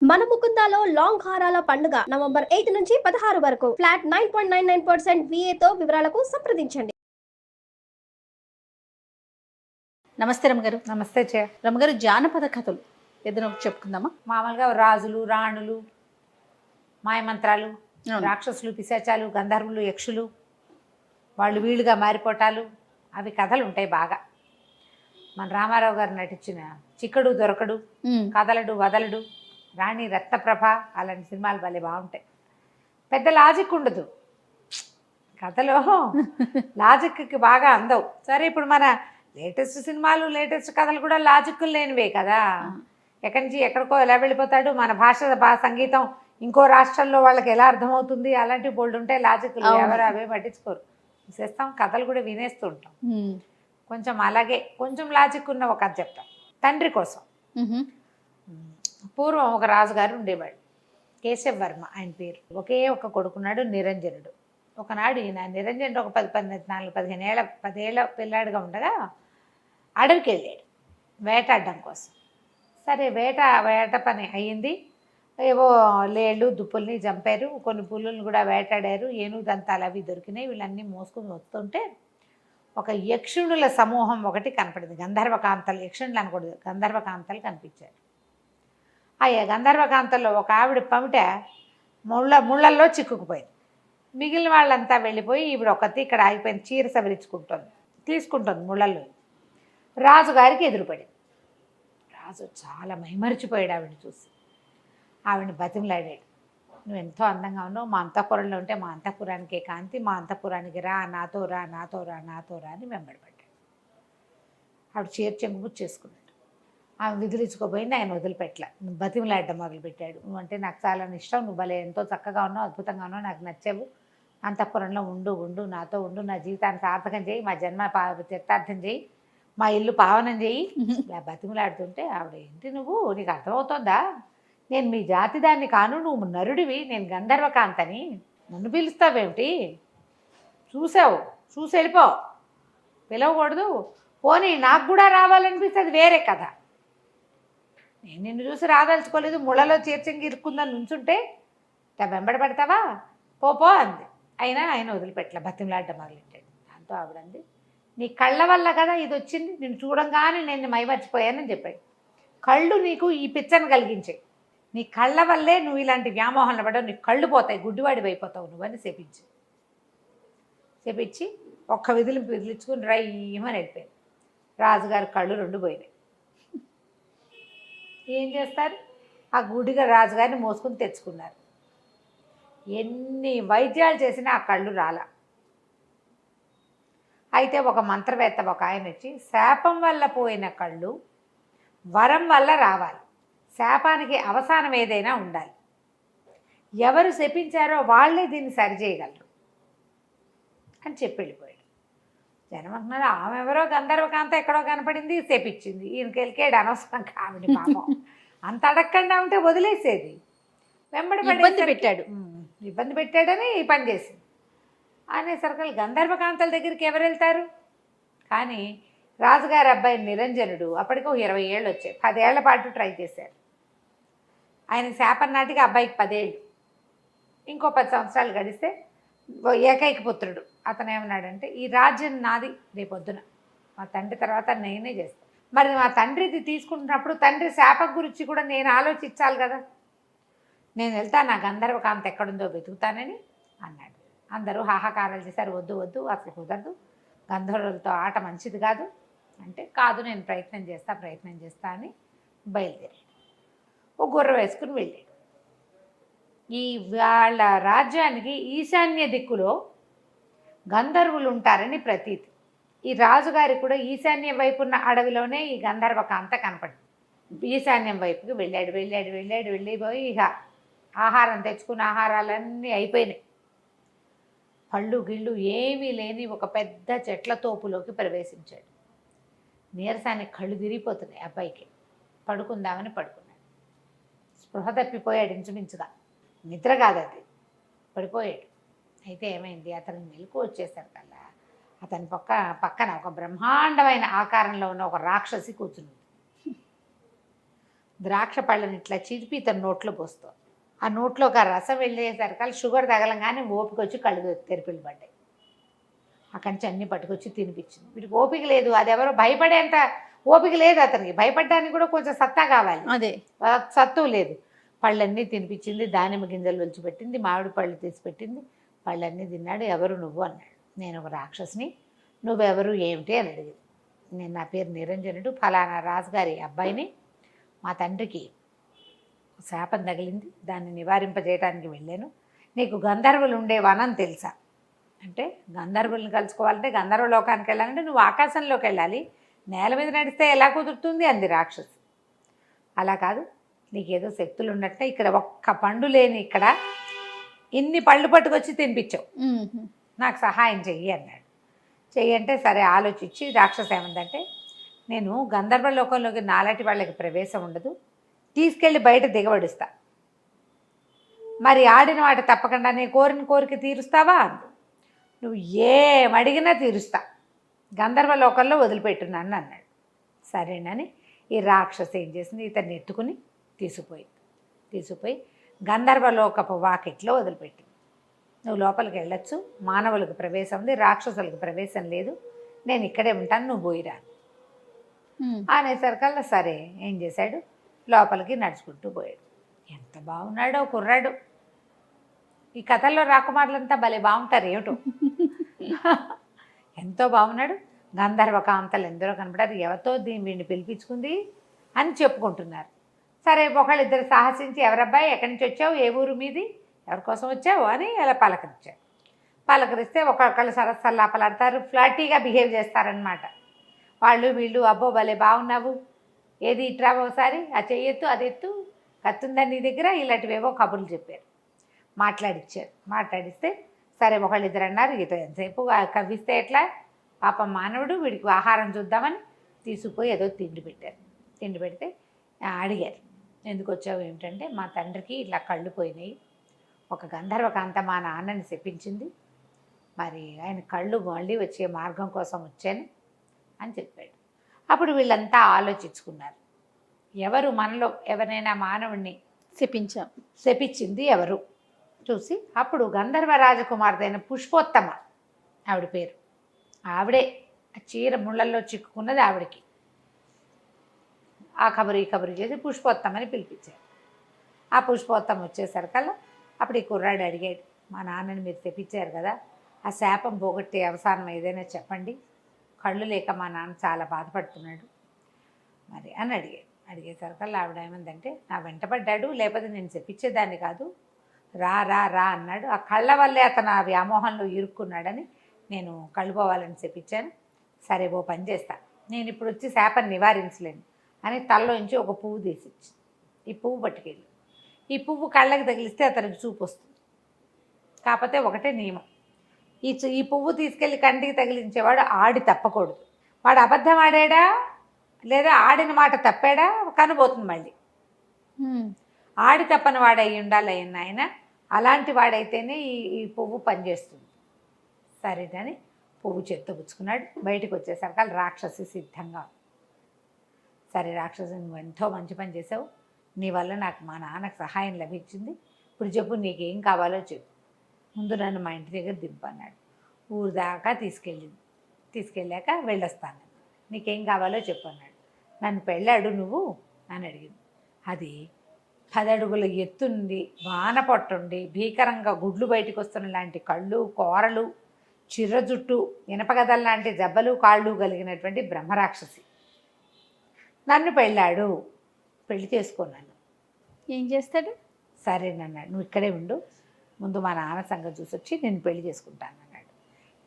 మన ముకుందాలో లాంగ్ హారాల పండుగ నవంబర్ 8 నుంచి 16 వరకు ఫ్లాట్ 9.99% VA తో వివరాలకు సంప్రదించండి. నమస్తే రమ్మగారు. నమస్తే చే రమ్మగారు, జానపద కథలు ఏదైనా ఒకటి చెప్పుకుందామా? మామూలుగా రాజులు రాణులు మాయమంత్రాలు అవును. రాక్షసులు పిశాచాలు గంధర్వులు యక్షులు వాళ్ళు వీళ్ళుగా మారిపోటాలు అవి కథలు ఉంటాయి బాగా. మన రామారావు గారు నటించిన చిక్కడు దొరకడు కదలడు వదలడు రాణి రత్నప్రభ అలాంటి సినిమాలు భలే బాగుంటాయి. పెద్ద లాజిక్ ఉండదు కథలో, లాజిక్కి బాగా అందవు. సరే ఇప్పుడు మన లేటెస్ట్ సినిమాలు లేటెస్ట్ కథలు కూడా లాజిక్లు లేనివే కదా. ఎక్కడి నుంచి ఎక్కడికో ఎలా వెళ్ళిపోతాడు, మన సంగీతం ఇంకో రాష్ట్రంలో వాళ్ళకి ఎలా అర్థమవుతుంది, అలాంటి బోల్డ్ ఉంటాయి లాజిక్లు. ఎవరు అవే పట్టించుకోరు, చేస్తాం కథలు కూడా వినేస్తూ ఉంటాం. కొంచెం అలాగే కొంచెం లాజిక్ ఉన్న ఒక కథ చెప్తాం. తండ్రి కోసం. పూర్వం ఒక రాజుగారు ఉండేవాడు, కేశవ వర్మ ఆయన పేరు. ఒకే ఒక కొడుకున్నాడు నిరంజనుడు. ఒకనాడు ఈయన నిరంజనుడు ఒక 10 ఏళ్ళ పిల్లాడిగా ఉండగా అడవికి వెళ్ళాడు వేటాడడం కోసం. సరే వేట పని అయ్యింది. ఏవో లేళ్ళు దుప్పుల్ని చంపారు, కొన్ని పులుల్ని కూడా వేటాడారు, ఏనుగు దంతాలు అవి దొరికినాయి. వీళ్ళన్నీ మోసుకుని వస్తుంటే ఒక యక్షుణుల సమూహం ఒకటి కనపడింది. గంధర్వకాంతలు, యక్షుణులు అనకూడదు, గంధర్వకాంతలు కనిపించారు. ఆ గంధర్వకాంతల్లో ఒక ఆవిడ పమిట ముళ్ళల్లో చిక్కుకుపోయింది. మిగిలిన వాళ్ళంతా వెళ్ళిపోయి ఈవిడ ఒకటి ఇక్కడ ఆగిపోయింది, చీర సవరించుకుంటుంది, తీసుకుంటుంది ముళ్ళల్లో. రాజుగారికి ఎదురుపడింది. రాజు చాలా మైమరిచిపోయాడు ఆవిడని చూసి. ఆవిడని బతిమలాడాడు, నువ్వు ఎంతో అందంగా ఉన్నావు, మా అంతఃపురంలో ఉంటే మా అంతఃపురానికే కాంతి, మా అంతఃపురానికి రా, నాతో రా నాతో రా నాతో రా అని వెంబడబడ్డాడు. ఆవిడ చీర చెంగుబుచ్చి చేసుకున్నాడు. ఆమె విదిలించుకోపోయింది, ఆయన వదిలిపెట్టలే. బతిమలాడడం మొదలుపెట్టాడు. నువ్వంటే నాకు చాలా ఇష్టం, నువ్వు భలే ఎంతో చక్కగా ఉన్నావు, అద్భుతంగా ఉన్నావు, నాకు నచ్చావు, అంతఃపురంలో ఉండు నాతో ఉండు, నా జీవితాన్ని సార్థకం చేయి, మా జన్మ చరితార్థం చేయి, మా ఇల్లు పావనం చేయి. ఇలా బతిమలాడుతుంటే ఆవిడ, ఏంటి నువ్వు, నీకు అర్థమవుతోందా, నేను మీ జాతి దాన్ని కాను, నువ్వు నరుడివి, నేను గంధర్వకాంతని, నన్ను పిలుస్తావేమిటి, చూసి వెళ్ళిపో, పిలవకూడదు, పోనీ నాకు కూడా రావాలనిపిస్తే అది వేరే కథ, నేను నిన్ను చూసి రాదలుచుకోలేదు, ముళ్ళలో చేర్చంగి ఇరుక్కుందని నుంచుంటే వెంబడబడతావా, పో అంది. అయినా ఆయన వదిలిపెట్టలే, బతిమలాడడం మొదలెట్టాడు. దాంతో ఆవిడంది, నీ కళ్ళ వల్ల కదా ఇది వచ్చింది, నేను చూడంగానే నేను మైమర్చిపోయానని చెప్పాడు. కళ్ళు నీకు ఈ పిచ్చని కలిగించాయి, నీ కళ్ళ వల్లే నువ్వు ఇలాంటి వ్యామోహంలో పడ్డావు, నీకు కళ్ళు పోతాయి, గుడ్డివాడి అయిపోతావు నువ్వని చెప్పించి ఒక్క విదిలించుకుని రయ్యమని వెళ్ళిపోయాడు. రాజుగారి కళ్ళు 2 పోయినాయి. ఏం చేస్తారు, ఆ గుడిగా రాజుగారిని మోసుకుని తెచ్చుకున్నారు. ఎన్ని వైద్యాలు చేసినా ఆ కళ్ళు రాల. అయితే ఒక మంత్రవేత్త ఒక ఆయన వచ్చి, శాపం వల్ల పోయిన కళ్ళు వరం వల్ల రావాలి, శాపానికి అవసానం ఏదైనా ఉండాలి, ఎవరు శపించారో వాళ్ళే దీన్ని సరిచేయగలరు అని చెప్పి వెళ్ళిపోయాడు. జనం అంటున్నారు, ఆమె ఎవరో గంధర్వకాంత ఎక్కడో కనపడింది, శపించింది, ఈయనకి వెళ్ళాడు అనవసరం కావిడి పాపం, అంత అడగకుండా ఉంటే వదిలేసేది, ఇబ్బంది పెట్టాడని ఈ పని చేసింది అనేసరికి గంధర్వకాంతల దగ్గరికి ఎవరు వెళ్తారు. కానీ రాజుగారి అబ్బాయి నిరంజనుడు అప్పటికి 20 ఏళ్ళు వచ్చాయి, 10 ఏళ్ల పాటు ట్రై చేశారు. ఆయన శాపం నాటికి అబ్బాయికి 10 ఏళ్ళు, ఇంకో 10 సంవత్సరాలు గడిస్తే ఏకైక పుత్రుడు. అతను ఏమన్నాడంటే, ఈ రాజ్యం నాది రేపొద్దున, మా తండ్రి తర్వాత నేనే చేస్తాను. మరి మా తండ్రిది తీసుకుంటున్నప్పుడు తండ్రి శాపం గురించి కూడా నేను ఆలోచించాలి కదా, నేను వెళ్తాను, నా గంధర్వకాంత ఎక్కడుందో వెతుకుతానని అన్నాడు. అందరూ హాహాకారాలు చేశారు, వద్దు అసలు కుదరదు, గంధర్వులతో ఆట మంచిది కాదు అంటే, కాదు నేను ప్రయత్నం చేస్తా అని బయలుదేరాడు. ఒక గుర్ర వేసుకుని వెళ్ళాడు. ఈ వాళ్ళ రాజ్యానికి ఈశాన్య దిక్కులో గంధర్వులు ఉంటారని ప్రతీతి. ఈ రాజుగారికి కూడా ఈశాన్యం వైపు ఉన్న అడవిలోనే ఈ గంధర్వకాంత కనపడింది. ఈశాన్యం వైపుకి వెళ్ళిపోయి ఇక ఆహారం తెచ్చుకున్న ఆహారాలన్నీ అయిపోయినాయి. పళ్ళు గిళ్ళు ఏమీ లేని ఒక పెద్ద చెట్ల తోపులోకి ప్రవేశించాడు. నీరసానికి కళ్ళు తిరిగిపోతున్నాయి అబ్బాయికి. పడుకుందామని పడుకున్నాడు. స్పృహ తప్పిపోయాడు, ఇంచుమించుగా నిద్ర కాదు అది, పడిపోయాడు. అయితే ఏమైంది, అతనికి మెలకు వచ్చేసరి కల్లా అతని పక్కన ఒక బ్రహ్మాండమైన ఆకారంలో ఉన్న ఒక రాక్షసి కూర్చుంది. ద్రాక్ష పళ్ళని ఇట్లా చిరిపి ఇతను నోట్లో పోస్తాం. ఆ నోట్లోకి ఆ రసం వెళ్ళేసరికి షుగర్ తగలంగానే ఓపిక వచ్చి కళ్ళు తెరిపిల్లు పడ్డాయి. అక్కడి నుంచి అన్నీ పట్టుకొచ్చి తినిపించింది. వీడికి ఓపిక లేదు, అది ఎవరో భయపడేంత ఓపిక లేదు అతనికి. భయపడడానికి కూడా కొంచెం సత్తా కావాలి, అదే సత్తు లేదు. పళ్ళన్నీ తినిపించింది, దానిమ్మ గింజలు ఒలిచిపెట్టింది, మామిడి పళ్ళు తీసి పెట్టింది. పళ్ళన్నీ తిన్నాడు. ఎవరు నువ్వు అన్నాడు. నేను ఒక రాక్షసిని, నువ్వెవరు ఏమిటి అని అడిగింది. నేను నా పేరు నిరంజనుడు, ఫలానా రాజుగారి అబ్బాయిని. మా తండ్రికి శాపం తగిలింది, దాన్ని నివారింపజేయడానికి వెళ్ళాను. నీకు గంధర్వులు ఉండే వనం తెలుసా అంటే, గంధర్వులను కలుసుకోవాలంటే గంధర్వ లోకానికి వెళ్ళాలంటే నువ్వు ఆకాశంలోకి వెళ్ళాలి, నేల మీద నడిస్తే ఎలా కుదురుతుంది అంది రాక్షసి. అలా కాదు, నీకేదో శక్తులు ఉన్నట్టే ఇక్కడ ఒక్క పండు లేని ఇక్కడ ఇన్ని పళ్ళు పట్టుకొచ్చి తినిపించావు, నాకు సహాయం చెయ్యి అన్నాడు. చెయ్యంటే సరే ఆలోచించి రాక్షస ఏమందంటే, నేను గంధర్వ లోకంలోకి నాలాంటి వాళ్ళకి ప్రవేశం ఉండదు, తీసుకెళ్ళి బయట దిగబడిస్తా, మరి ఆడిన వాటి తప్పకుండా నేను కోరిన కోరిక తీరుస్తావా అందు. నువ్వు ఏమడిగినా తీరుస్తా, గంధర్వ లోకంలో వదిలిపెట్టున్నాను అన్నాడు. సరేనని ఈ రాక్షసి ఏం చేసింది, ఇతన్ని ఎత్తుకుని తీసుకుపోయి గంధర్వలోకపు వాకిట్లో వదిలిపెట్టింది. నువ్వు లోపలికి వెళ్ళొచ్చు, మానవులకు ప్రవేశం ఉంది, రాక్షసులకు ప్రవేశం లేదు, నేను ఇక్కడే ఉంటాను, నువ్వు పోయిరా అనేసరికల్లా సరే ఏం చేశాడు, లోపలికి నడుచుకుంటూ పోయాడు. ఎంత బాగున్నాడో కుర్రాడు. ఈ కథల్లో రాకుమారులంతా భలే బాగుంటారు ఏమిటో. ఎంతో బాగున్నాడు. గంధర్వ కాంతలు ఎందరో కనపడారు. ఎవరితో వీడిని పిలిపించుకుంది అని చెప్పుకుంటున్నారు. సరే ఒకళ్ళిద్దరు సాహసించి, ఎవరబ్బాయి ఎక్కడి నుంచి వచ్చావు, ఏ ఊరు మీది, ఎవరి కోసం వచ్చావు అని అలా పలకరించారు. పలకరిస్తే ఒకళ్ళు సరస్సల్లాపలాడతారు, ఫ్లాటీగా బిహేవ్ చేస్తారనమాట. వాళ్ళు వీళ్ళు, అబ్బో భలే బాగున్నావు, ఏది ఇట్రా ఒకసారి, ఆ చెయ్యెత్తు అది ఎత్తు, కత్తుందని నీ దగ్గర, ఇలాంటివేవో కబుర్లు చెప్పారు, మాట్లాడిచ్చారు. మాట్లాడిస్తే సరే ఒకళ్ళిద్దరు అన్నారు, ఇత ఎంతసేపు కవ్విస్తే ఎట్లా, పాపం మానవుడు, వీడికి ఆహారం చూద్దామని తీసుకుపోయి ఏదో తిండి పెట్టారు. తిండి పెడితే అడిగారు, ఎందుకు వచ్చావు ఏమిటంటే, మా తండ్రికి ఇట్లా కళ్ళు పోయినాయి, ఒక గంధర్వకాంత మా నాన్నని చెప్పించింది, మరి ఆయన కళ్ళు మళ్ళీ వచ్చే మార్గం కోసం వచ్చాను అని చెప్పాడు. అప్పుడు వీళ్ళంతా ఆలోచించుకున్నారు, ఎవరు మనలో ఎవరైనా మానవుణ్ణి శపించింది ఎవరు చూసి, అప్పుడు గంధర్వ రాజకుమార్తె పుష్పోత్తమ ఆవిడ పేరు, ఆవిడే చీర ముళ్ళల్లో చిక్కుకున్నది ఆవిడకి. ఆ కబురు ఈ కబురు చేసి పుష్పోత్తమని పిలిపించారు. ఆ పుష్పోత్తమ వచ్చేసరికల్లా అప్పుడు ఈ కుర్రాడు అడిగాడు, మా నాన్నని మీరు తెప్పించారు కదా, ఆ శాపం పోగొట్టే అవసానం ఏదైనా చెప్పండి, కళ్ళు లేక మా నాన్న చాలా బాధపడుతున్నాడు మరి అని అడిగేసరికల్లా ఆవిడ ఏమందంటే, నా వెంటపడ్డాడు, లేకపోతే నేను చెప్పించేదాన్ని కాదు, రా రా రా అన్నాడు, ఆ కళ్ళ వల్లే అతను ఆ వ్యామోహంలో ఇరుక్కున్నాడని నేను కళ్ళు పోవాలని చెప్పించాను. సరే ఓ పని చేస్తా, నేను ఇప్పుడు వచ్చి శాపాన్ని నివారించలేను అని తలలోంచి ఒక పువ్వు తీసిచ్చి, ఈ పువ్వు పట్టుకెళ్ళి, ఈ పువ్వు కళ్ళకి తగిలిస్తే అతనికి చూపు వస్తుంది. కాకపోతే ఒకటే నియమం, ఈ పువ్వు తీసుకెళ్ళి కంటికి తగిలించేవాడు ఆడి తప్పకూడదు. వాడు అబద్ధం ఆడాడా లేదా ఆడిన మాట తప్పాడా కనబోతుంది మళ్ళీ. ఆడి తప్పని వాడు అయి ఉండాలి ఆయన, అలాంటి వాడైతేనే ఈ పువ్వు పనిచేస్తుంది. సరేనని పువ్వు చేత్తో పుచ్చుకున్నాడు. బయటకు వచ్చేసరికి రాక్షసి సిద్ధంగా. సరే రాక్షసి, నువ్వు ఎంతో మంచి పని చేసావు, నీ వల్ల నాకు మా నాన్నకు సహాయం లభించింది, ఇప్పుడు చెప్పు నీకేం కావాలో చెప్పు, ముందు నన్ను మా ఇంటి దగ్గర దింపన్నాడు. ఊరు దాకా తీసుకెళ్ళాక వెళ్ళొస్తాను, నీకేం కావాలో చెప్పు అన్నాడు. నన్ను పెళ్ళాడు నువ్వు అని అడిగింది. అది 10 అడుగుల ఎత్తుండి, వాన పొట్టుండి, భీకరంగా గుడ్లు బయటకు వస్తున్న లాంటి కళ్ళు, కోరలు, చిర్ర జుట్టు, ఇనపగదల లాంటి జబ్బలు కాళ్ళు కలిగినటువంటి బ్రహ్మరాక్షసి. నన్ను పెళ్ళాడు, పెళ్లి చేసుకున్నాను. ఏం చేస్తాడు? సరేనన్నాడు, నువ్వు ఇక్కడే ఉండు, ముందు మా నాన్న సంగతి చూసి వచ్చి నేను పెళ్లి చేసుకుంటాను అన్నాడు.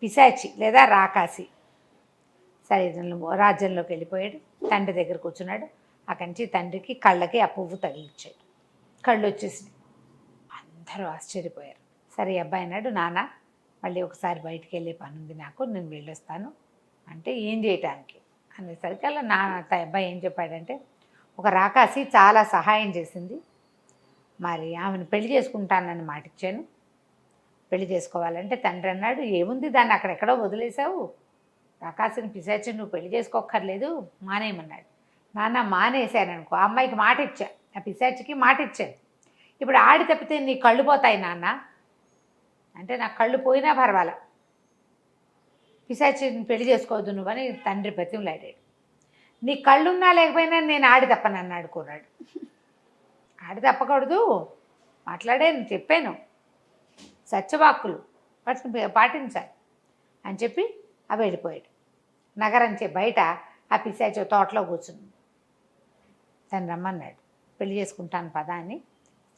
పిశాచి లేదా రాకాసి. సరే రాజ్యంలోకి వెళ్ళిపోయాడు, తండ్రి దగ్గర కూర్చున్నాడు. అక్కడి నుంచి తండ్రికి కళ్ళకి ఆ పువ్వు తగిలిచ్చాడు. కళ్ళు వచ్చేసినాయి. అందరూ ఆశ్చర్యపోయారు. సరే అబ్బాయి అన్నాడు, నాన్న మళ్ళీ ఒకసారి బయటికి వెళ్ళే పని ఉంది నాకు, నేను వెళ్ళొస్తాను అంటే, ఏం చేయటానికి అనేసరికి అలా అబ్బాయి ఏం చెప్పాడంటే, ఒక రాకాసి చాలా సహాయం చేసింది, మరి ఆమెను పెళ్లి చేసుకుంటానని మాటిచ్చాను, పెళ్లి చేసుకోవాలంటే తండ్రి అన్నాడు, ఏముంది దాన్ని అక్కడెక్కడో వదిలేసావు, రాకాసిని పిశాచిని నువ్వు పెళ్లి చేసుకోక్కర్లేదు మానేయమన్నాడు. నాన్న మానేశాను అనుకో, ఆ అమ్మాయికి మాట ఇచ్చా, ఆ పిశాచికి మాట ఇచ్చాను, ఇప్పుడు ఆడి తప్పితే నీ కళ్ళు పోతాయి నాన్న అంటే, నాకు కళ్ళు పోయినా పర్వాలా, పిశాచిని పెళ్లి చేసుకోవద్దు నువ్వని తండ్రి బతిమలాడాడు. నీ కళ్ళున్నా లేకపోయినా నేను ఆడి తప్పనన్నాడు కుర్రాడు. ఆడి తప్పకూడదు, మాట్లాడాను, చెప్పాను, సత్యవాక్కులు పాటించాలి అని చెప్పి అవి వెళ్ళిపోయాడు. నగరం బయట ఆ పిశాచి తోటలో కూర్చుంది. తను రమ్మన్నాడు, పెళ్లి చేసుకుంటాను పదా అని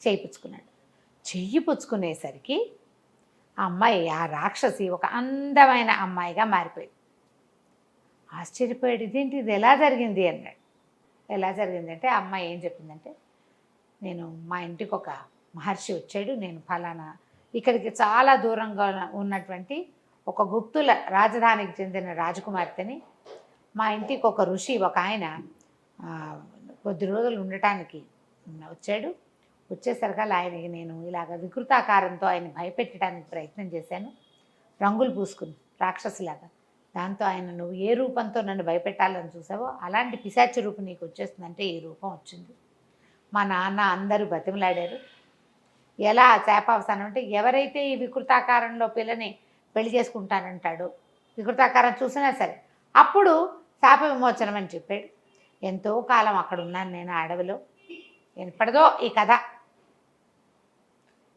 చేయిపుచ్చుకున్నాడు. చెయ్యి పుచ్చుకునేసరికి ఆ అమ్మాయి, ఆ రాక్షసి ఒక అందమైన అమ్మాయిగా మారిపోయింది. ఆశ్చర్యపోయాడు, ఇదేంటి, ఇది ఎలా జరిగింది అన్నాడు. ఎలా జరిగిందంటే ఆ అమ్మాయి ఏం చెప్పిందంటే, నేను మా ఇంటికి ఒక మహర్షి వచ్చాడు, నేను ఫలానా ఇక్కడికి చాలా దూరంగా ఉన్నటువంటి ఒక గుప్తుల రాజధానికి చెందిన రాజకుమార్తెని, మా ఇంటికి ఒక ఋషి ఒక ఆయన కొద్ది రోజులు ఉండటానికి వచ్చాడు. వచ్చేసరికల్లా ఆయనకి నేను ఇలాగ వికృతాకారంతో ఆయన భయపెట్టడానికి ప్రయత్నం చేశాను, రంగులు పూసుకుని రాక్షసిలాగా. దాంతో ఆయన, నువ్వు ఏ రూపంతో నన్ను భయపెట్టాలని చూసావో అలాంటి పిశాచి రూపం నీకు వచ్చేస్తుందంటే ఈ రూపం వచ్చింది. మా నాన్న అందరూ బతిమలాడారు. ఎలా శాపావసానం అంటే, ఎవరైతే ఈ వికృతాకారంలో పిల్లని పెళ్లి చేసుకుంటానంటాడో, వికృతాకారం చూసినా సరే, అప్పుడు శాప విమోచనం అని చెప్పాడు. ఎంతో కాలం అక్కడ ఉన్నాను నేను అడవిలో. ఎప్పటిదో ఈ కథ,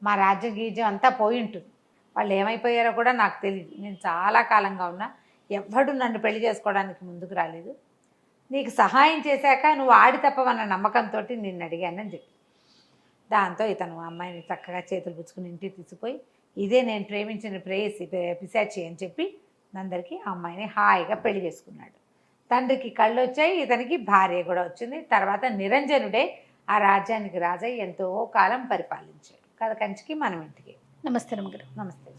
మా రాజ్య గీజ్యం అంతా పోయి ఉంటుంది. వాళ్ళు ఏమైపోయారో కూడా నాకు తెలియదు. నేను చాలా కాలంగా ఉన్నా, ఎవ్వడు నన్ను పెళ్లి చేసుకోవడానికి ముందుకు రాలేదు. నీకు సహాయం చేశాక నువ్వు ఆడి తప్పవన్న నమ్మకంతో నిన్ను అడిగానని చెప్పి, దాంతో ఇతను అమ్మాయిని చక్కగా చేతులు పుచ్చుకుని ఇంటికి తీసుకుపోయి, ఇదే నేను ప్రేమించిన ప్రేయసి పిశాచి అని చెప్పి అందరికీ ఆ అమ్మాయిని హాయిగా పెళ్లి చేసుకున్నాడు. తండ్రికి కళ్ళు వచ్చాయి, ఇతనికి భార్య కూడా వచ్చింది. తర్వాత నిరంజనుడే ఆ రాజ్యానికి రాజై ఎంతో కాలం పరిపాలించాడు. కథ కంచికి మనం ఇంటికి. నమస్తే రమ్మగారు. నమస్తే.